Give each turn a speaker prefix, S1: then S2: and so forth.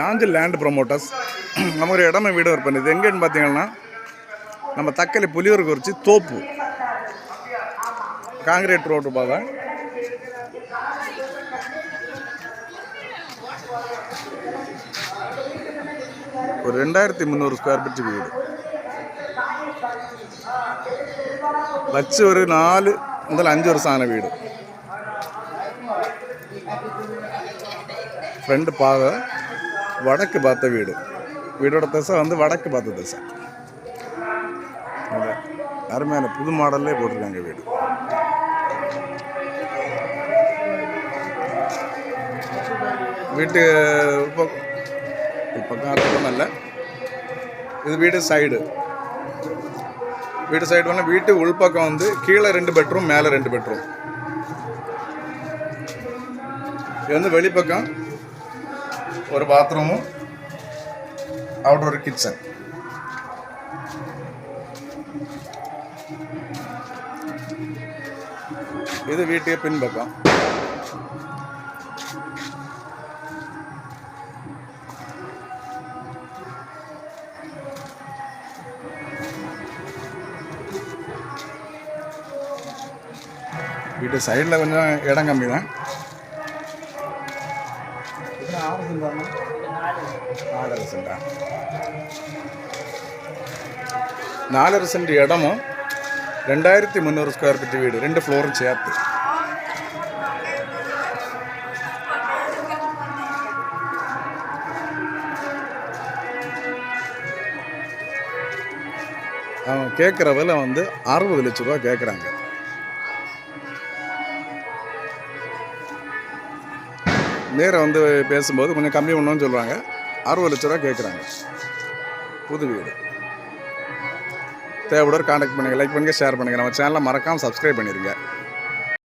S1: Nanjil land promoters நம்ம ஒரு இடமே வீடு ஒரு பண்ணுது. எங்கேன்னு பார்த்தீங்கன்னா நம்ம தக்கலை புலியூர் குறிச்சி தோப்பு காங்கிரீட் ரோடு பாதை. ஒரு 2300 ஸ்கொயர் ஃபீட் வீடு வச்சு ஒரு 4 முதல் 5 வருஷம் ஆன வீடு. ஃப்ரெண்டு பாதை வடக்கு பார்த்த வீடு. வீடோட திசை வந்து வடக்கு பார்த்த திசை. அருமையான புது மாடல்லே போட்டிருக்காங்க வீடு. வீட்டு பக்கம் இல்லை, இது வீடு சைடு. வீடு சைடு வந்து வீட்டு உள்பக்கம் வந்து கீழே 2 பெட்ரூம், மேலே 2 பெட்ரூம். இது வந்து வெளிப்பக்கம் ஒரு பாத்ரூமும் அவுட்டோர் கிச்சன். இது வீட்டுக்கு பின்பக்கம். வீட்டு சைடில் கொஞ்சம் இடம் கம்மி தான். 4 சென்ட் இடமும் 2300 ஸ்கொயர் ஃபீட் வீடு, 2 ஃப்ளோரும் சேர்த்து. அவன் கேட்குற விலை வந்து 60 லட்ச ரூபா கேட்குறாங்க. நேராக வந்து பேசும்போது கொஞ்சம் கம்மி பண்ணணும்னு சொல்லுவாங்க. 60 லட்ச ரூபா கேட்குறாங்க. புது வீடு. தேவையோட கான்டாக்ட் பண்ணுங்கள், லைக் பண்ணுங்கள், ஷேர் பண்ணுங்கள். நம்ம சேனலை மறக்காமல் சப்ஸ்கிரைப் பண்ணிடுங்க.